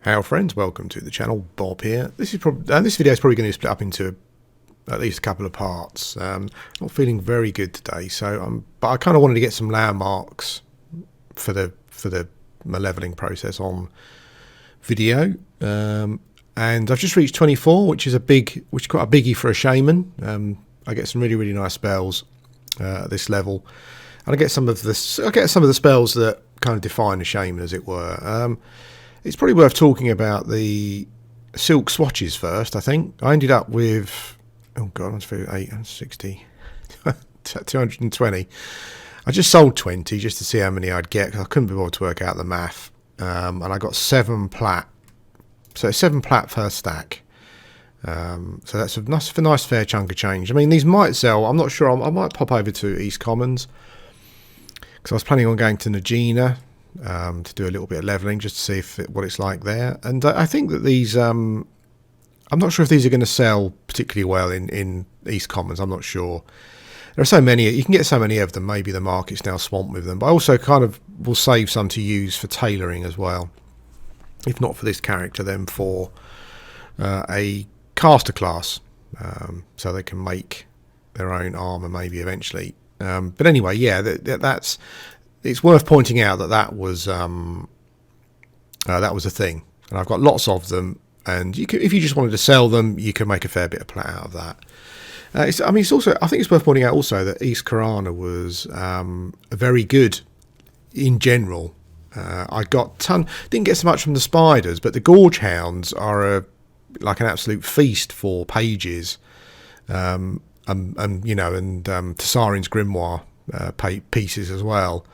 How friends, welcome to the channel. Bob here. This video is probably going to split up into at least a couple of parts. Not feeling very good today, so but I kind of wanted to get some landmarks for my leveling process on video. And I've just reached 24, which is quite a biggie for a shaman. I get some really nice spells at this level, and I get some of the spells that kind of define a shaman, as it were. It's probably worth talking about the silk swatches first. I think I ended up with 860, 220. I just sold 20 just to see how many I'd get, because I couldn't be able to work out the math. And I got 7 plat, so 7 plat per stack. So that's a nice fair chunk of change. I mean, these might sell. I'm not sure. I might pop over to East Commons, because I was planning on going to Nagina to do a little bit of leveling, just to see what it's like there. And I think that these, I'm not sure if these are going to sell particularly well in East Commons. I'm not sure. There are so many. You can get so many of them. Maybe the market's now swamped with them. But I also kind of will save some to use for tailoring as well. If not for this character, then for a caster class, so they can make their own armor maybe eventually. But anyway, yeah, that's. It's worth pointing out that was a thing, and I've got lots of them. And if you just wanted to sell them, you can make a fair bit of plat out of that. I think it's worth pointing out also that East Karana was very good in general. I didn't get so much from the spiders, but the Gorge Hounds are like an absolute feast for pages, and Tessarin's Grimoire pieces as well,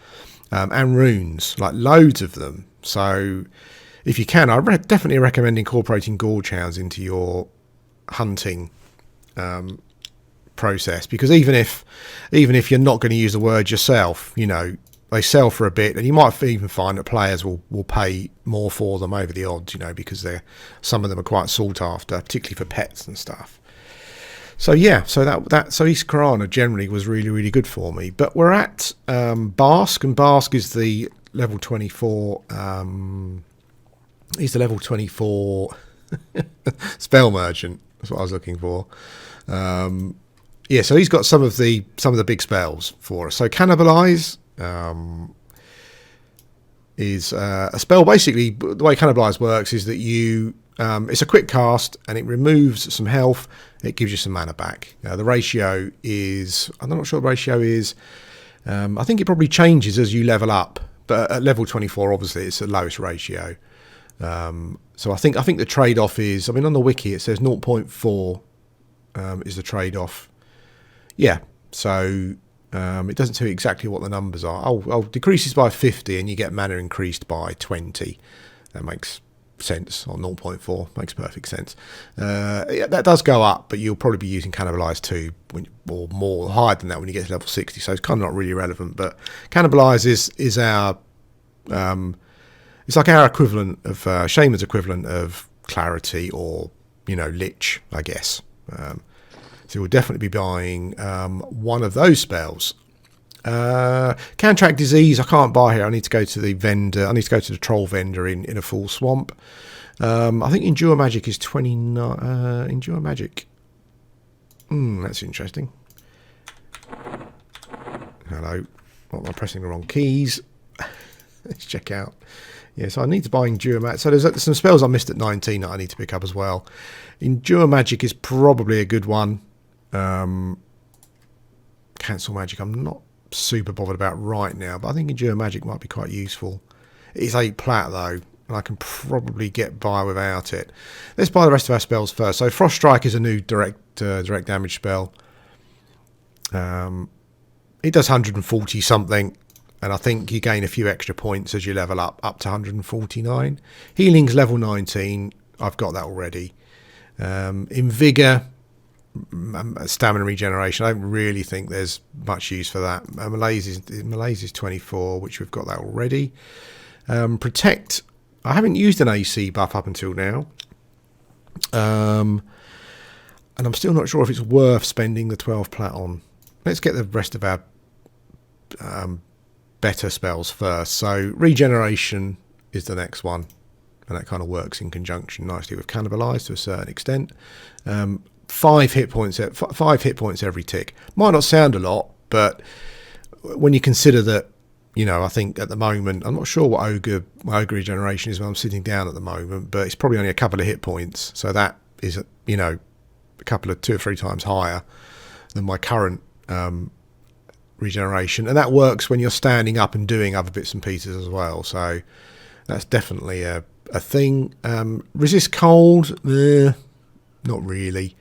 and runes, like loads of them. So if you can, I definitely recommend incorporating Gorge Hounds into your hunting process, because even if you're not going to use the word yourself, they sell for a bit, and you might even find that players will pay more for them over the odds, because some of them are quite sought after, particularly for pets and stuff. So yeah, so East Karana generally was really good for me. But we're at Bask, and Bask is the level 24. He's the level 24 spell merchant. That's what I was looking for. Yeah, so he's got some of the big spells for us. So Cannibalise is a spell. Basically, the way Cannibalise works is that it's a quick cast, and it removes some health. It gives you some mana back. The ratio is, I'm not sure what the ratio is. I think it probably changes as you level up, but at level 24, obviously, it's the lowest ratio. So I think the trade-off is, on the wiki it says 0.4 is the trade-off. Yeah, so it doesn't tell you exactly what the numbers are. Oh, decreases by 50 and you get mana increased by 20. That makes sense. Or 0.4 makes perfect sense. Yeah, that does go up, but you'll probably be using Cannibalise 2 or more, higher than that when you get to level 60. So it's kind of not really relevant. But Cannibalise is our it's like our equivalent of Shaman's equivalent of Clarity or Lich, I guess. So we'll definitely be buying one of those spells. Can track disease. I can't buy here. I need to go to the vendor. I need to go to the troll vendor in a full swamp. I think Endure Magic is 29. Endure Magic. That's interesting. Hello. What am I pressing the wrong keys? Let's check out. Yeah, so I need to buy Endure Magic. So there's some spells I missed at 19 that I need to pick up as well. Endure Magic is probably a good one. Cancel Magic, I'm not super bothered about right now, but I think Endure Magic might be quite useful. It's 8 plat though, and I can probably get by without it. Let's buy the rest of our spells first. So Frost Strike is a new direct damage spell. It does 140 something, and I think you gain a few extra points as you level up to 149. Healing's level 19. I've got that already. In Vigor, stamina regeneration, I don't really think there's much use for that. Malaise is 24, which we've got that already. Protect, I haven't used an AC buff up until now, and I'm still not sure if it's worth spending the 12 plat on. Let's get the rest of our better spells first. So Regeneration is the next one. and that kind of works in conjunction nicely with Cannibalise to a certain extent. 5 hit points, 5 hit points every tick. Might not sound a lot, but when you consider that, you know, I think at the moment, I'm not sure what Ogre Regeneration is when I'm sitting down at the moment, but it's probably only a couple of hit points. So that is, you know, a couple of 2 or 3 times higher than my current regeneration. And that works when you're standing up and doing other bits and pieces as well. So that's definitely a thing. Resist cold, not really.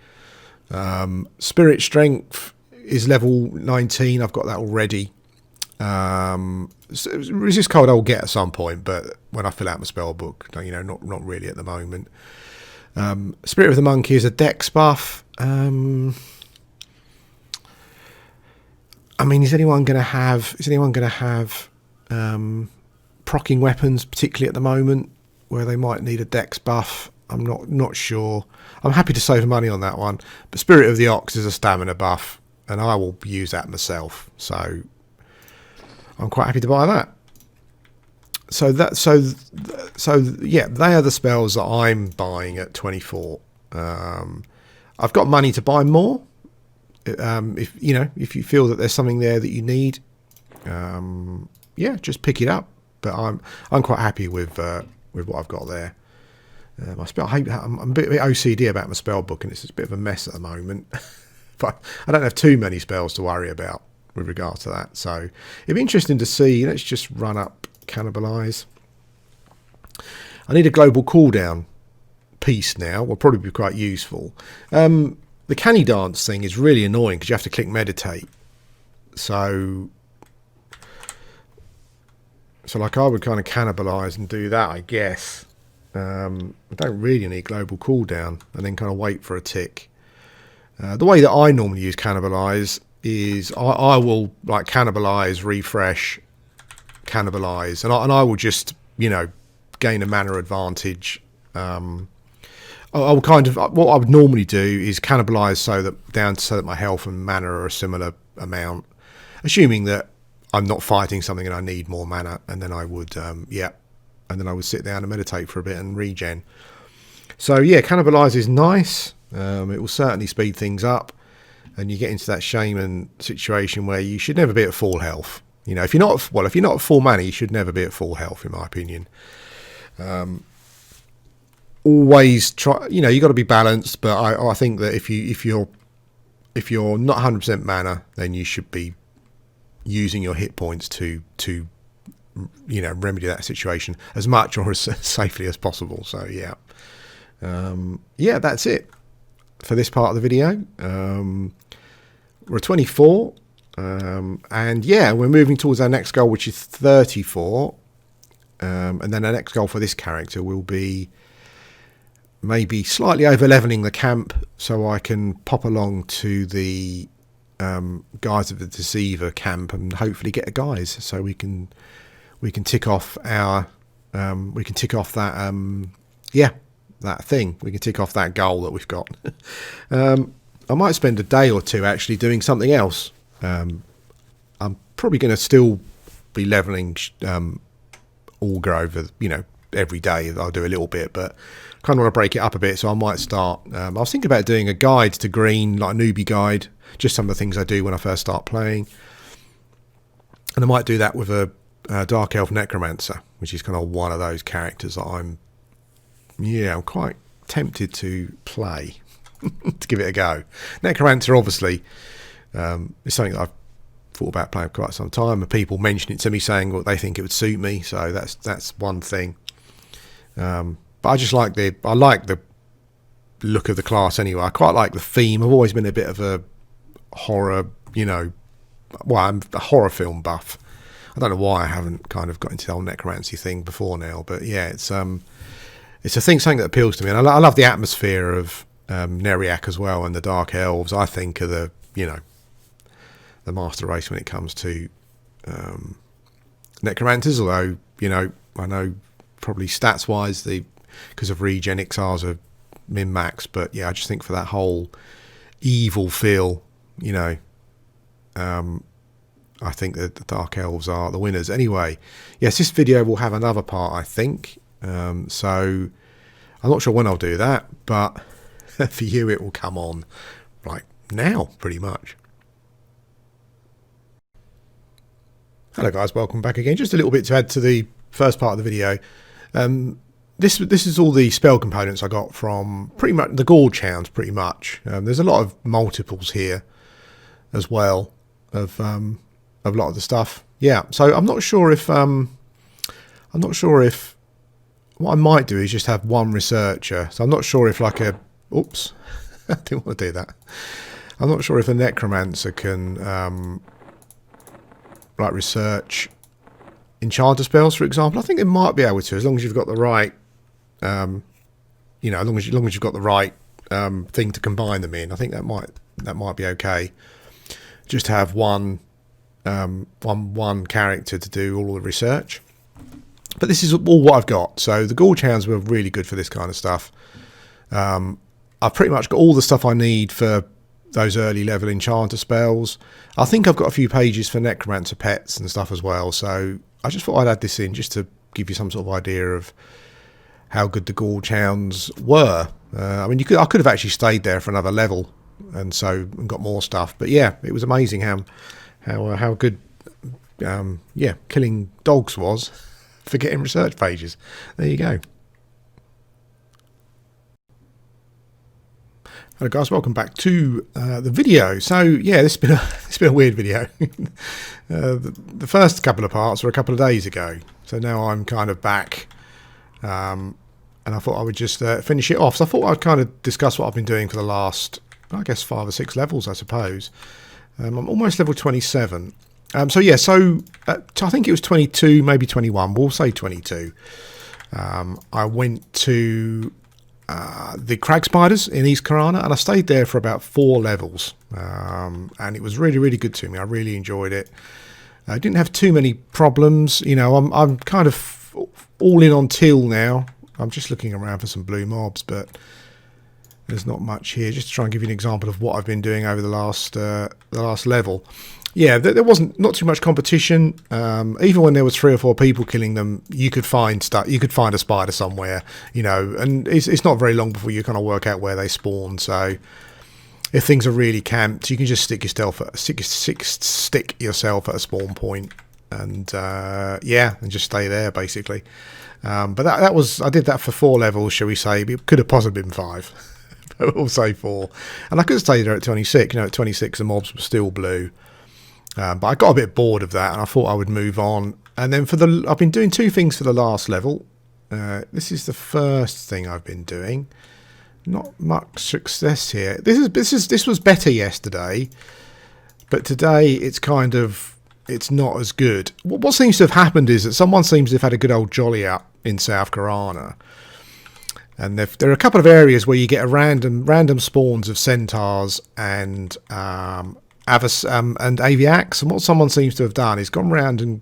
Spirit strength is level 19. I've got that already. Resist cold I'll get at some point, but when I fill out my spell book, you know, not really at the moment. Spirit of the Monkey is a dex buff. I mean, is anyone going to have proccing weapons, particularly at the moment, where they might need a dex buff? I'm not sure. I'm happy to save money on that one. But Spirit of the Ox is a stamina buff, and I will use that myself. So I'm quite happy to buy that. So yeah, they are the spells that I'm buying at 24. I've got money to buy more. If you feel that there's something there that you need, yeah, just pick it up. But I'm quite happy with what I've got there. I'm a bit OCD about my spell book, and it's a bit of a mess at the moment. But I don't have too many spells to worry about with regard to that. So it'd be interesting to see. Let's just run up Cannibalise. I need a global cooldown piece now. Will probably be quite useful. The canny dance thing is really annoying because you have to click meditate. So like I would kind of cannibalise and do that, I guess. I don't really need global cooldown, and then kind of wait for a tick. The way that I normally use Cannibalise is I will like Cannibalise, refresh, Cannibalise, and I will just, you know, gain a mana advantage. I will kind of, what I would normally do is Cannibalise so that my health and mana are a similar amount, assuming that I'm not fighting something and I need more mana, and then I would and then I would sit down and meditate for a bit and regen. So yeah, Cannibalise is nice. It will certainly speed things up, and you get into that shaman situation where you should never be at full health. You know, if you're not at full mana, you should never be at full health, in my opinion. Always try. You know, you got to be balanced, but I think that if you're not 100% mana, then you should be using your hit points to you know, remedy that situation as much or as safely as possible. So yeah, yeah, that's it for this part of the video. We're at 24, and yeah, we're moving towards our next goal, which is 34, and then our next goal for this character will be maybe slightly over leveling the camp so I can pop along to the Guise of the Deceiver camp and hopefully get a guise, so we can tick off our that thing. We can tick off that goal that we've got. I might spend a day or two actually doing something else. I'm probably going to still be leveling Augur over, you know, every day. I'll do a little bit, but I kind of want to break it up a bit, so I might start. I was thinking about doing a guide to green, like a newbie guide, just some of the things I do when I first start playing. And I might do that with a Dark Elf Necromancer, which is kind of one of those characters that I'm quite tempted to play, to give it a go. Necromancer, obviously, is something that I've thought about playing for quite some time, and people mention it to me saying what they think it would suit me, so that's one thing. But I just like the look of the class anyway. I quite like the theme. I've always been a bit of a horror, you know, well, I'm a horror film buff. I don't know why I haven't kind of got into the whole necromancy thing before now, but yeah, it's a thing, something that appeals to me, and I love the atmosphere of Neriak as well, and the Dark Elves. I think are the, you know, the master race when it comes to necromancers. Although, you know, I know probably stats wise because of regen XRs are min max, but yeah, I just think for that whole evil feel, you know, I think that the Dark Elves are the winners. Anyway, yes, this video will have another part, I think. So I'm not sure when I'll do that, but for you it will come on like now, pretty much. Hello guys, welcome back again. Just a little bit to add to the first part of the video. This is all the spell components I got from pretty much the Gorge Hounds, pretty much. There's a lot of multiples here as well of a lot of the stuff. Yeah, so I'm not sure if what I might do is just have one researcher. So I'm not sure if like a oops, I didn't want to do that. I'm not sure if a necromancer can like research enchanter spells, for example. I think it might be able to, as long as you've got the right, you know, as long as you've got the right thing to combine them in. I think that might be okay. Just have one character to do all the research. But this is all what I've got. So the Gorge Hounds were really good for this kind of stuff. I've pretty much got all the stuff I need for those early level enchanter spells. I think I've got a few pages for necromancer pets and stuff as well. So I just thought I'd add this in just to give you some sort of idea of how good the Gorge Hounds were. I mean, I could have actually stayed there for another level and got more stuff. But yeah, it was amazing how good killing dogs was for getting research pages. There you go. Hello guys, welcome back to the video. So yeah, it's been a weird video. The first couple of parts were a couple of days ago, so now I'm kind of back, and I thought I would just finish it off. So I thought I'd kind of discuss what I've been doing for the last, I guess, 5 or 6 levels, I suppose. I'm almost level 27. So yeah, I think it was 22, maybe 21. We'll say 22. I went to the crag spiders in East Karana, and I stayed there for about 4 levels, and it was really, really good to me. I really enjoyed it. I didn't have too many problems. You know, I'm kind of all in on Teal now. I'm just looking around for some blue mobs, but there's not much here. Just to try and give you an example of what I've been doing over the last level. Yeah, there wasn't not too much competition. Even when there was 3 or 4 people killing them, you could find stuff. You could find a spider somewhere, you know. And it's not very long before you kind of work out where they spawn. So if things are really camped, you can just stick yourself at a spawn point, and and just stay there basically. But that was, I did that for 4 levels, shall we say? It could have possibly been 5. But we'll say 4. And I could have stayed there at 26. You know, at 26 the mobs were still blue. But I got a bit bored of that, and I thought I would move on. And then I've been doing 2 things for the last level. This is the first thing I've been doing. Not much success here. This was better yesterday, but today it's not as good. What seems to have happened is that someone seems to have had a good old jolly out in South Karana. And there are a couple of areas where you get a random spawns of centaurs and aviacs, and what someone seems to have done is gone around and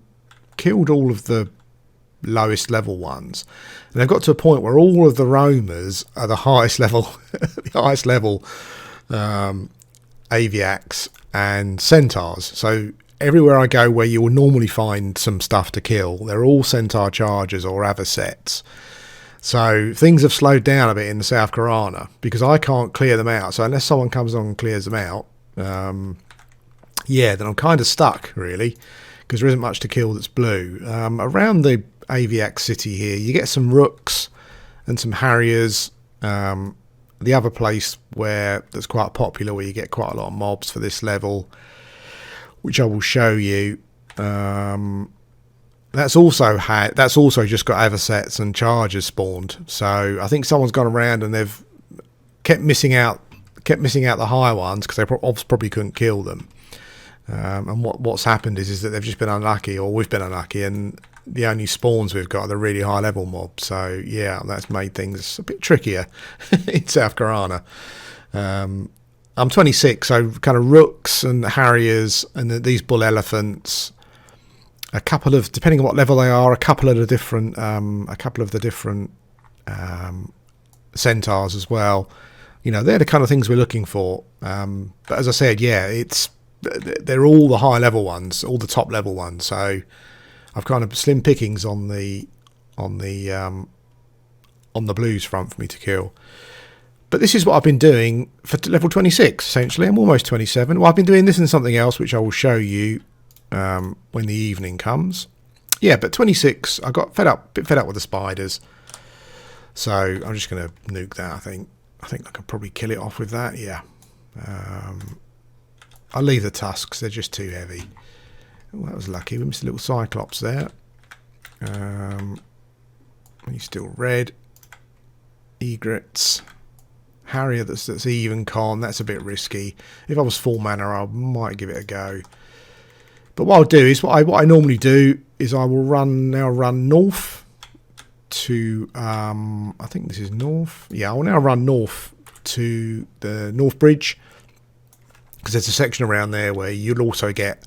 killed all of the lowest level ones, and they've got to a point where all of the roamers are the highest level aviacs and centaurs. So everywhere I go where you will normally find some stuff to kill, they're all centaur chargers or avocets. So things have slowed down a bit in the South Karana because I can't clear them out. So unless someone comes along and clears them out, then I'm kind of stuck, really, because there isn't much to kill that's blue. Around the Aviac city here, you get some rooks and some harriers. The other place that's quite popular, where you get quite a lot of mobs for this level, which I will show you. That's also just got avocets and chargers spawned. So I think someone's gone around and they've kept missing out the higher ones because they probably couldn't kill them. And what's happened is that they've just been unlucky, or we've been unlucky, and the only spawns we've got are the really high level mobs. So yeah, that's made things a bit trickier in South Karana. I'm 26, so kind of rooks and harriers and these bull elephants. A couple of, depending on what level they are, a couple of the different centaurs as well. You know, they're the kind of things we're looking for. But as I said, yeah, they're all the high level ones, all the top level ones. So I've kind of slim pickings on the on the blues front for me to kill. But this is what I've been doing for level 26, essentially. I'm almost 27. Well, I've been doing this and something else, which I will show you when the evening comes. Yeah, but 26, I got a bit fed up with the spiders. So I'm just going to nuke that, I think. I think I could probably kill it off with that, yeah. I'll leave the tusks, they're just too heavy. Oh, that was lucky, we missed a little cyclops there. He's still red. Egrets. Harrier that's even con, that's a bit risky. If I was full mana, I might give it a go. But what I'll do is, what I normally do is I will run north to, I think this is north. Yeah, I'll now run north to the North Bridge, because there's a section around there where you'll also get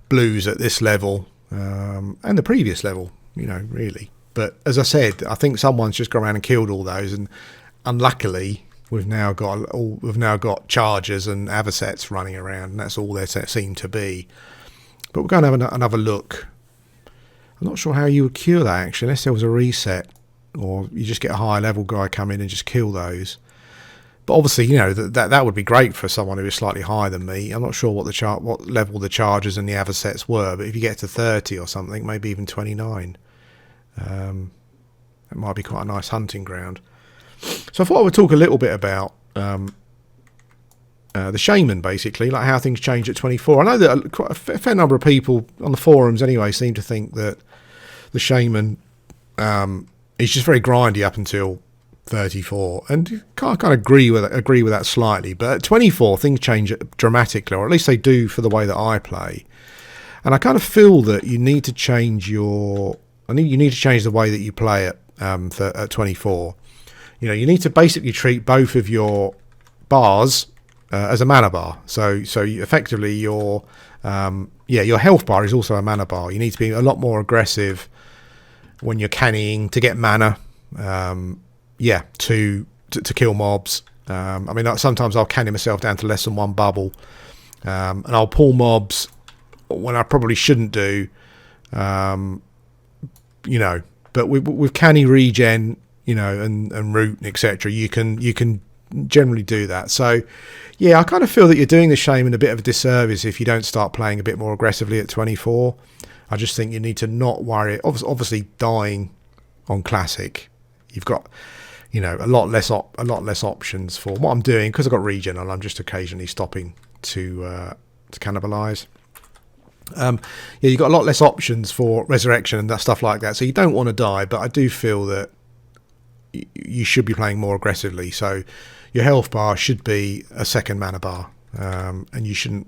blues at this level and the previous level, you know, really. But as I said, I think someone's just gone around and killed all those, and unluckily we've now got chargers and avocets running around, and that's all there seem to be. But we're going to have another look. I'm not sure how you would cure that, actually, unless there was a reset, or you just get a higher level guy come in and just kill those. But obviously, you know, that would be great for someone who is slightly higher than me. I'm not sure what level the chargers and the avocets were, but if you get to 30 or something, maybe even 29, it might be quite a nice hunting ground. So I thought I would talk a little bit about the shaman, basically, like how things change at 24. I know that quite a fair number of people on the forums anyway seem to think that the shaman is just very grindy up until 34, and can't kind of agree with that slightly. But at 24, things change dramatically, or at least they do for the way that I play. And I kind of feel that you need to change the way that you play it at 24. You know, you need to basically treat both of your bars as a mana bar. So effectively your health bar is also a mana bar. You need to be a lot more aggressive when you're cannying to get mana. To kill mobs. I mean, sometimes I'll canny myself down to less than one bubble, and I'll pull mobs when I probably shouldn't do. You know, but with canny regen, you know, and root, etc., you can generally do that. So, yeah, I kind of feel that you're doing the shaman a bit of a disservice if you don't start playing a bit more aggressively at 24. I just think you need to not worry. Obviously, dying on classic, you've got, you know, a lot less options for what I'm doing, because I've got regen and I'm just occasionally stopping to cannibalise. You've got a lot less options for resurrection and that stuff like that, so you don't want to die. But I do feel that you should be playing more aggressively. So your health bar should be a second mana bar, and you shouldn't.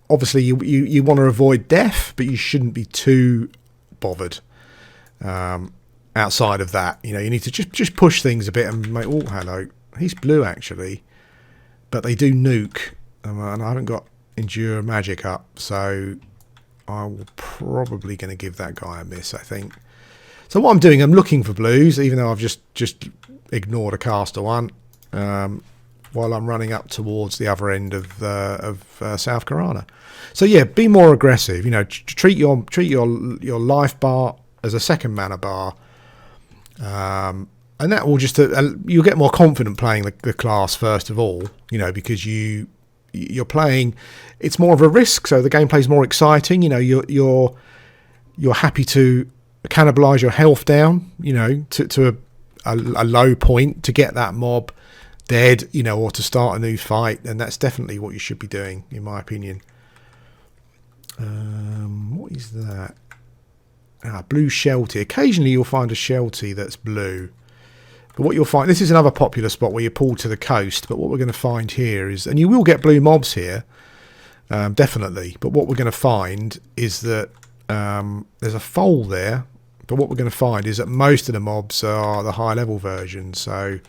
Obviously, you want to avoid death, but you shouldn't be too bothered. Outside of that, you know, you need to just push things a bit and make. Oh, hello, he's blue actually, but they do nuke, and I haven't got endure magic up, so I'm probably going to give that guy a miss, I think. So what I'm doing, I'm looking for blues, even though I've just ignored a caster one, while I'm running up towards the other end of South Karana. So yeah, be more aggressive. You know, treat your life bar as a second mana bar. And that will just you'll get more confident playing the class first of all, you know, because you're playing, it's more of a risk, so the gameplay is more exciting. You know, you're happy to cannibalise your health down, you know, to a low point to get that mob dead, you know, or to start a new fight, and that's definitely what you should be doing, in my opinion. What is that? Blue Sheltie. Occasionally you'll find a Sheltie that's blue. But what you'll find, this is another popular spot where you pull to the coast, but what we're going to find here is, and you will get blue mobs here, definitely, but what we're going to find is that there's a foal there, but what we're going to find is that most of the mobs are the high level version. So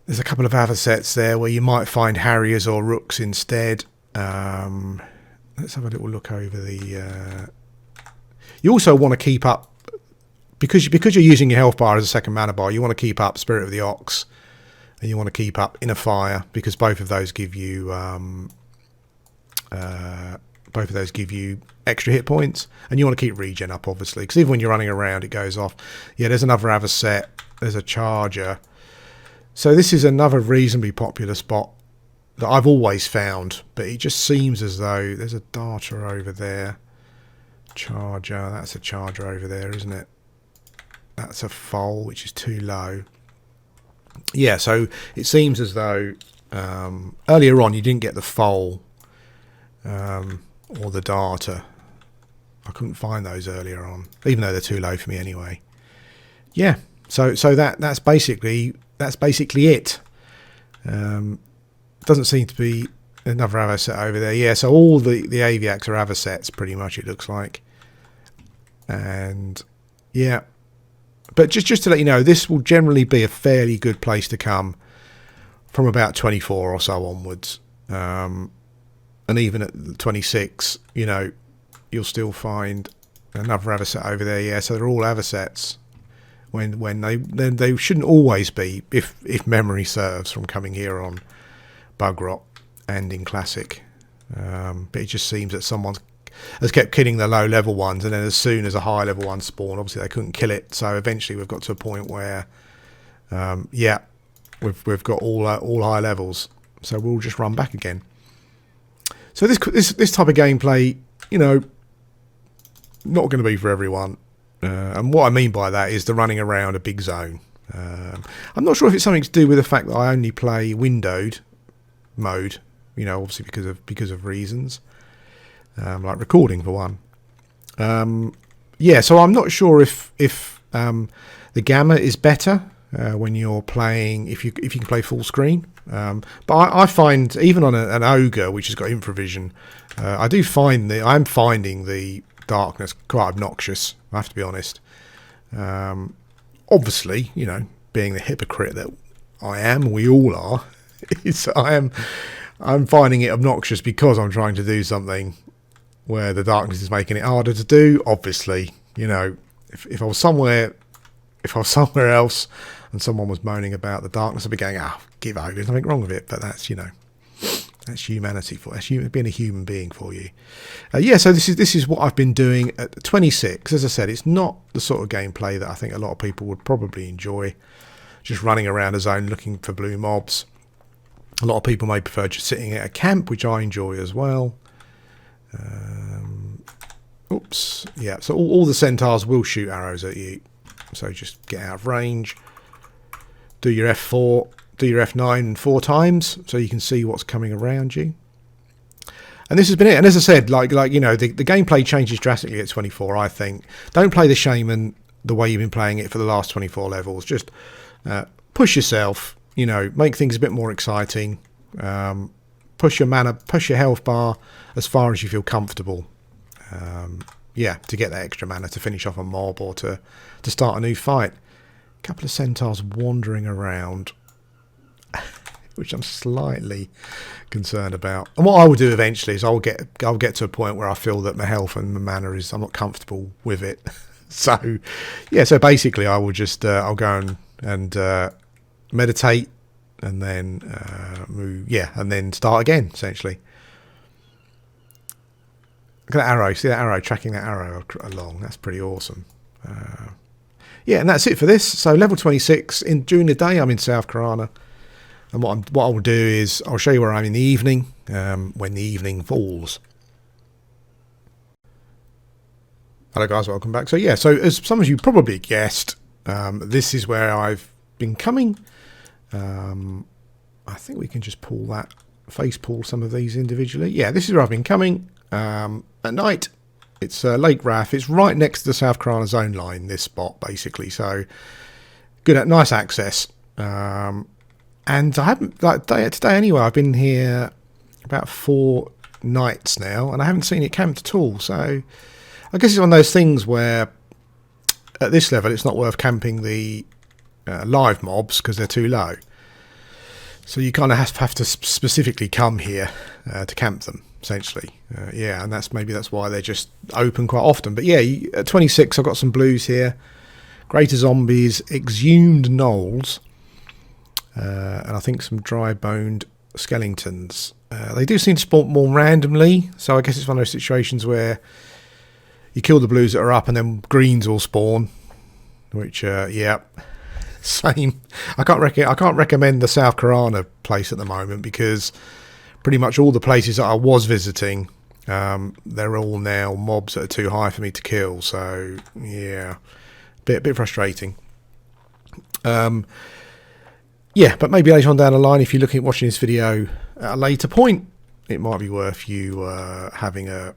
there's a couple of avocets there where you might find harriers or rooks instead. Let's have a little look over the... You also want to keep up, because you're using your health bar as a second mana bar, you want to keep up Spirit of the Ox, and you want to keep up Inner Fire, because both of those give you Both of those give you extra hit points, and you want to keep regen up, obviously, because even when you're running around, it goes off. Yeah, there's another avocet. There's a charger. So this is another reasonably popular spot that I've always found, but it just seems as though there's a darter over there. Charger, that's a charger over there, isn't it? That's a foal, which is too low. Yeah, so it seems as though earlier on you didn't get the foal or the darter. I couldn't find those earlier on, even though they're too low for me anyway. Yeah, so that's basically it. Doesn't seem to be another avocet over there. Yeah, so all the aviacs are avocets pretty much, it looks like. And yeah, but just to let you know, this will generally be a fairly good place to come from about 24 or so onwards. And even at 26, you know, you'll still find another avocet over there. Yeah, so they're all avocets. When they shouldn't always be, if memory serves, from coming here on Bug Rot and in Classic. But it just seems that someone has kept killing the low level ones, and then as soon as a high level one spawned, obviously they couldn't kill it. So eventually we've got to a point where, yeah, we've got all high levels. So we'll just run back again. So this type of gameplay, you know, not going to be for everyone. And what I mean by that is the running around a big zone. I'm not sure if it's something to do with the fact that I only play windowed mode, you know, obviously because of reasons, like recording for one. Yeah, so I'm not sure if the gamma is better when you're playing, if you can play full screen. But I find even on an ogre which has got infravision, I'm finding the darkness quite obnoxious, I have to be honest. Obviously, you know, being the hypocrite that I am, we all are, I'm finding it obnoxious because I'm trying to do something where the darkness is making it harder to do. Obviously, you know, if I was somewhere else and someone was moaning about the darkness, I'd be going, give over, there's nothing wrong with it. But that's, you know, that's humanity that's being a human being for you. Yeah, so this is what I've been doing at 26. As I said, it's not the sort of gameplay that I think a lot of people would probably enjoy, just running around a zone looking for blue mobs. A lot of people may prefer just sitting at a camp, which I enjoy as well. Oops, yeah, so all the centaurs will shoot arrows at you, so just get out of range, do your F4, do your F9 4 times so you can see what's coming around you. And this has been it. And as I said, like you know, the gameplay changes drastically at 24, I think. Don't play the Shaman the way you've been playing it for the last 24 levels. Just push yourself, you know, make things a bit more exciting. Push your mana, push your health bar as far as you feel comfortable. Yeah, to get that extra mana to finish off a mob or to start a new fight. A couple of centaurs wandering around, which I'm slightly concerned about. And what I will do eventually is I'll get to a point where I feel that my health and my mana I'm not comfortable with it. So yeah, so basically I will just I'll go and meditate and then move, yeah, and then start again essentially. Look at that arrow, see that arrow, tracking that arrow along, that's pretty awesome. Yeah, and that's it for this. So level 26, during the day I'm in South Karana, and what I will do is I'll show you where I'm in the evening, when the evening falls. Hello guys, welcome back. So yeah, so as some of you probably guessed, this is where I've been coming. I think we can just face pull some of these individually. Yeah, this is where I've been coming at night. It's Lake Raff. It's right next to the South Karana zone line, this spot, basically. So, good, nice access. And I haven't, today anyway, I've been here about 4 nights now, and I haven't seen it camped at all. So, I guess it's one of those things where, at this level, it's not worth camping the live mobs because they're too low. So, you kind of have to specifically come here to camp them. Essentially, yeah, and maybe that's why they're just open quite often. But yeah, at 26 I've got some blues here, greater zombies, exhumed gnolls, and I think some dry boned skeletons. They do seem to spawn more randomly, so I guess it's one of those situations where you kill the blues that are up and then greens will spawn, which yeah, same. I can't recommend the South Karana place at the moment, because pretty much all the places that I was visiting, they're all now mobs that are too high for me to kill, so yeah, bit frustrating. Yeah, but maybe later on down the line, if you're looking at watching this video at a later point, it might be worth you having a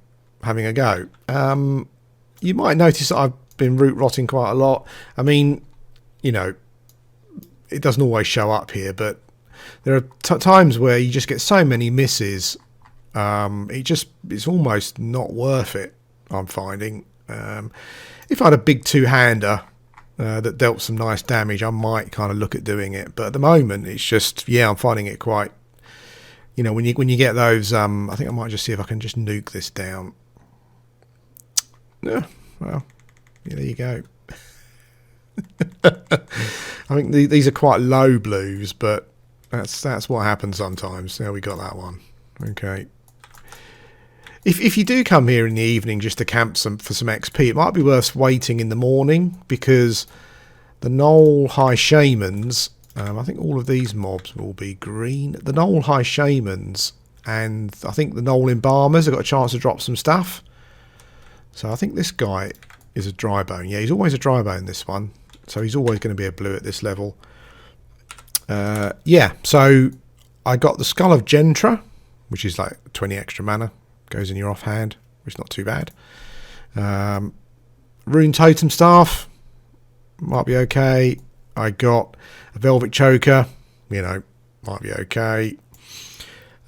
go. You might notice that I've been root rotting quite a lot. I mean, you know, it doesn't always show up here, but there are times where you just get so many misses. It's almost not worth it, I'm finding. If I had a big two-hander that dealt some nice damage, I might kind of look at doing it, but at the moment it's just, yeah, I'm finding it quite, you know, when you get those, I think I might just see if I can just nuke this down. Yeah, well, yeah, there you go. I think these are quite low blues, but that's what happens sometimes. There we got that one. Okay. If you do come here in the evening just to camp for some XP, it might be worth waiting in the morning, because the Knoll High Shamans, I think all of these mobs will be green. The Knoll High Shamans and I think the Knoll Embalmers have got a chance to drop some stuff. So I think this guy is a dry bone. Yeah, he's always a dry bone, this one. So he's always going to be a blue at this level. Yeah, so I got the Skull of Gentry, which is like 20 extra mana. Goes in your offhand, which is not too bad. Rune Totem Staff might be okay. I got a Velvet Choker, you know, might be okay.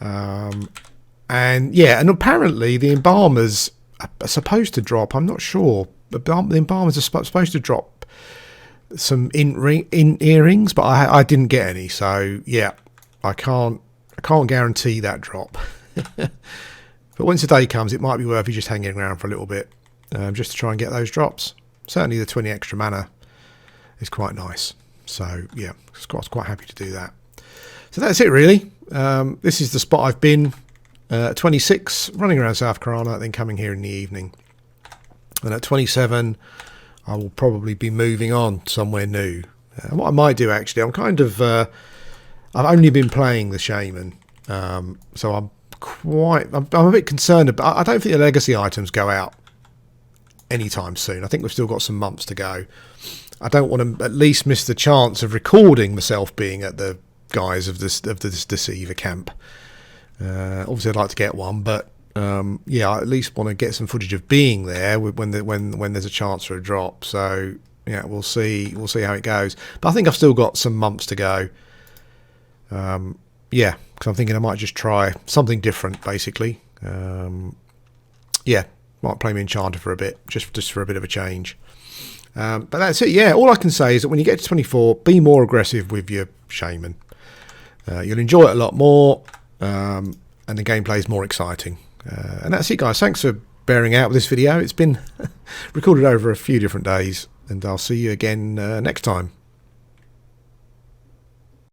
And yeah, and apparently the Embalmers are supposed to drop, I'm not sure, the Embalmers are supposed to drop some in earrings, but I didn't get any, so yeah, I can't guarantee that drop. But once the day comes, it might be worth you just hanging around for a little bit, just to try and get those drops. Certainly the 20 extra mana is quite nice. So yeah, I was quite happy to do that. So that's it really. This is the spot I've been, 26, running around South Karana, then coming here in the evening. And at 27, I will probably be moving on somewhere new. What I might do actually, I'm kind of, I've only been playing the Shaman, so I'm a bit concerned about, I don't think the legacy items go out anytime soon. I think we've still got some months to go. I don't want to at least miss the chance of recording myself being at the guise of this Deceiver camp. Obviously I'd like to get one, but yeah, I at least want to get some footage of being there when there's a chance for a drop. So yeah, we'll see how it goes. But I think I've still got some months to go. Yeah, because I'm thinking I might just try something different, basically. Yeah, might play me Enchanter for a bit, just for a bit of a change. But that's it. Yeah, all I can say is that when you get to 24, be more aggressive with your Shaman. You'll enjoy it a lot more, and the gameplay is more exciting. And that's it, guys. Thanks for bearing out with this video. It's been recorded over a few different days, and I'll see you again next time.